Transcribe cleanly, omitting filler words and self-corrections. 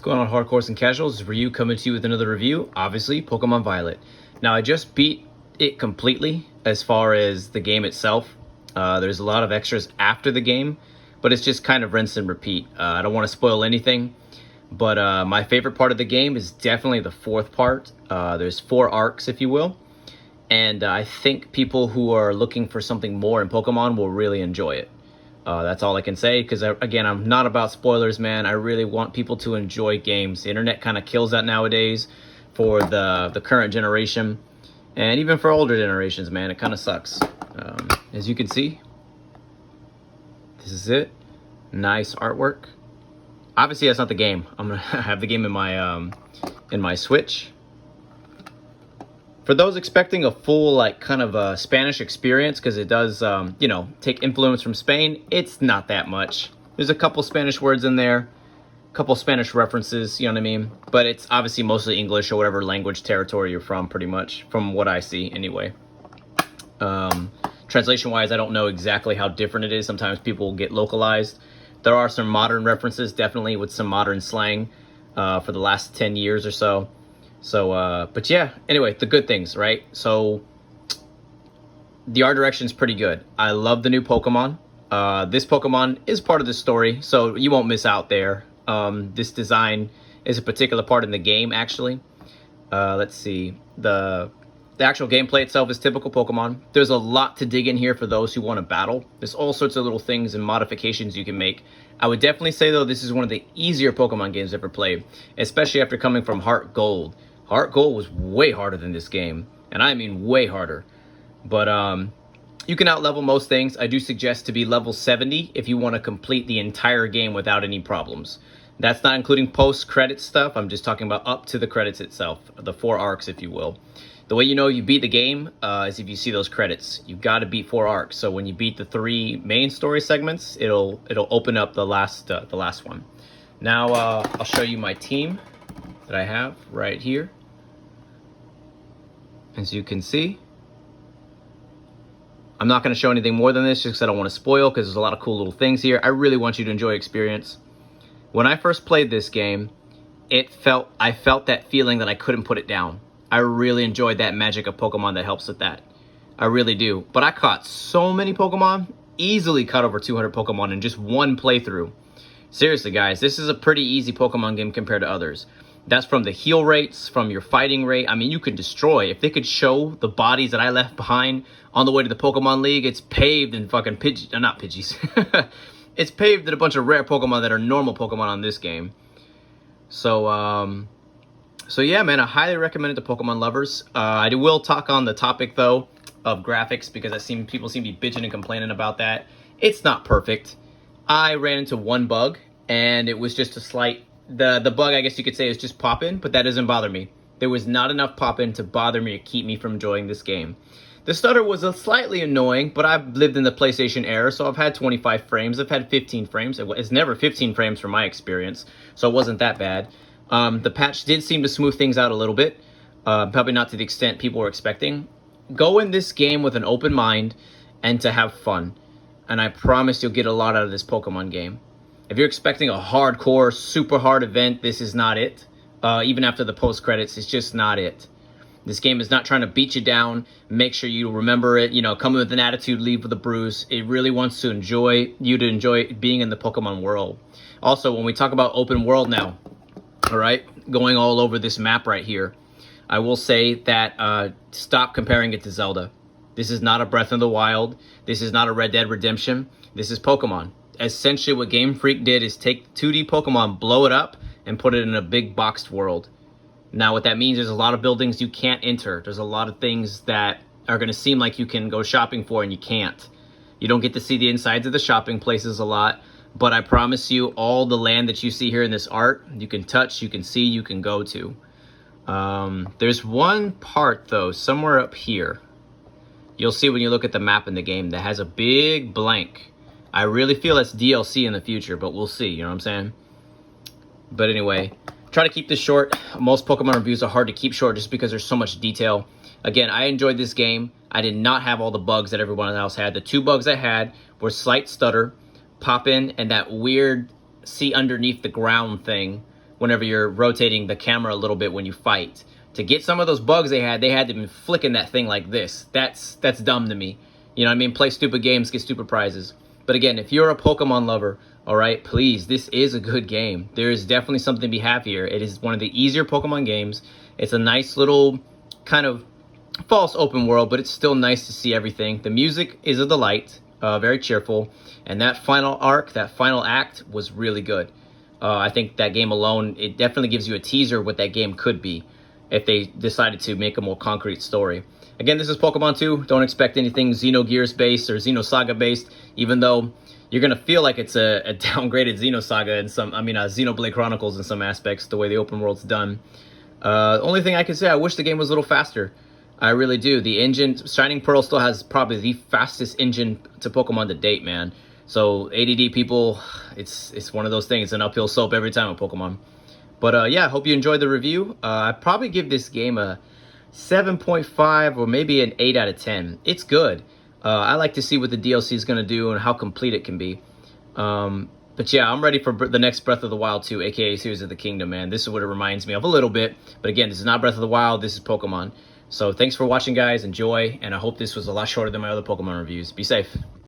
Going on, hardcores and casuals? This is Ryu coming to you with another review. Obviously, Pokemon Violet. Now, I just beat it completely as far as the game itself. There's a lot of extras after the game, but it's just kind of rinse and repeat. I don't want to spoil anything, but my favorite part of the game is definitely the fourth part. There's 4 arcs, if you will, and I think people who are looking for something more in Pokemon will really enjoy it. That's all I can say, because again, I'm not about spoilers, man. I really want people to enjoy games. The internet kind of kills that nowadays for the current generation, and even for older generations, man. It kind of sucks. As you can see, this is it. Nice artwork. Obviously, that's not the game. I'm gonna have the game in my Switch. For those expecting a full, like, kind of a Spanish experience, because it does, you know, take influence from Spain, it's not that much. There's a couple Spanish words in there, a couple Spanish references, you know what I mean? But it's obviously mostly English or whatever language territory you're from, pretty much, from what I see, anyway. Translation-wise, I don't know exactly how different it is. Sometimes people get localized. There are some modern references, definitely, with some modern slang for the last 10 years or so. So, but yeah, anyway, the good things, right? So, the art direction is pretty good. I love the new Pokemon. This Pokemon is part of the story, so you won't miss out there. This design is a particular part in the game, actually. Let's see. The actual gameplay itself is typical Pokemon. There's a lot to dig in here for those who want to battle. There's all sorts of little things and modifications you can make. I would definitely say, though, this is one of the easier Pokemon games I've ever played, especially after coming from Heart Gold. Heart Gold was way harder than this game, and I mean way harder. But you can out-level most things. I do suggest to be level 70 if you want to complete the entire game without any problems. That's not including post-credit stuff. I'm just talking about up to the credits itself, the 4 arcs, if you will. The way you know you beat the game is if you see those credits. You've got to beat 4 arcs. So when you beat the 3 main story segments, it'll open up the last one. Now I'll show you my team that I have right here. As you can see, I'm not going to show anything more than this just because I don't want to spoil, because there's a lot of cool little things here. I really want you to enjoy experience. When I first played this game, I felt that feeling that I couldn't put it down. I really enjoyed that magic of Pokemon that helps with that. I really do. But I caught so many Pokemon, easily caught over 200 Pokemon in just one playthrough. Seriously, guys, this is a pretty easy Pokemon game compared to others. That's from the heal rates, from your fighting rate. I mean, you could destroy. If they could show the bodies that I left behind on the way to the Pokemon League, it's paved in fucking not Pidgeys. It's paved in a bunch of rare Pokemon that are normal Pokemon on this game. So, so yeah, man, I highly recommend it to Pokemon lovers. I will talk on the topic, though, of graphics, because people seem to be bitching and complaining about that. It's not perfect. I ran into one bug, and it was just a slight... The bug, I guess you could say, is just pop-in, but that doesn't bother me. There was not enough pop-in to bother me to keep me from enjoying this game. The stutter was slightly annoying, but I've lived in the PlayStation era, so I've had 25 frames. I've had 15 frames. It's never 15 frames from my experience, so it wasn't that bad. The patch did seem to smooth things out a little bit, probably not to the extent people were expecting. Go in this game with an open mind and to have fun, and I promise you'll get a lot out of this Pokemon game. If you're expecting a hardcore, super hard event, this is not it. Even after the post-credits, it's just not it. This game is not trying to beat you down, make sure you remember it, you know, come with an attitude, leave with a bruise. It really wants to enjoy being in the Pokemon world. Also, when we talk about open world now, all right, going all over this map right here, I will say that stop comparing it to Zelda. This is not a Breath of the Wild. This is not a Red Dead Redemption. This is Pokemon. Essentially, what Game Freak did is take 2D Pokemon, blow it up, and put it in a big boxed world. Now, what that means is a lot of buildings you can't enter. There's a lot of things that are going to seem like you can go shopping for, and you can't. You don't get to see the insides of the shopping places a lot, but I promise you, all the land that you see here in this art, you can touch, you can see, you can go to. There's one part, though, somewhere up here. You'll see when you look at the map in the game that has a big blank. I really feel that's DLC in the future, but we'll see, you know what I'm saying? But anyway, try to keep this short. Most Pokemon reviews are hard to keep short just because there's so much detail. Again, I enjoyed this game. I did not have all the bugs that everyone else had. The 2 bugs I had were slight stutter, pop-in, and that weird see underneath the ground thing whenever you're rotating the camera a little bit when you fight. To get some of those bugs they had to be flicking that thing like this. That's dumb to me. You know what I mean? Play stupid games, get stupid prizes. But again, if you're a Pokemon lover, all right, please, this is a good game. There is definitely something to be happy here. It is one of the easier Pokemon games. It's a nice little kind of false open world, but it's still nice to see everything. The music is a delight, very cheerful. And that final arc, that final act was really good. I think that game alone, it definitely gives you a teaser of what that game could be if they decided to make a more concrete story. Again, this is Pokemon 2. Don't expect anything Xenogears based or Xenosaga based, even though you're going to feel like it's a downgraded Xenosaga in some, Xenoblade Chronicles in some aspects, the way the open world's done. Only thing I can say, I wish the game was a little faster. I really do. The engine, Shining Pearl still has probably the fastest engine to Pokemon to date, man. So ADD people, it's one of those things. It's an uphill slope every time with Pokemon. But yeah, I hope you enjoyed the review. I'd probably give this game a 7.5 or maybe an 8 out of 10. It's good. I like to see what the DLC is going to do and how complete it can be. But yeah, I'm ready for the next Breath of the Wild 2, aka Tears of the Kingdom, man. This is what it reminds me of a little bit. But again, this is not Breath of the Wild. This is Pokemon. So thanks for watching, guys. Enjoy. And I hope this was a lot shorter than my other Pokemon reviews. Be safe.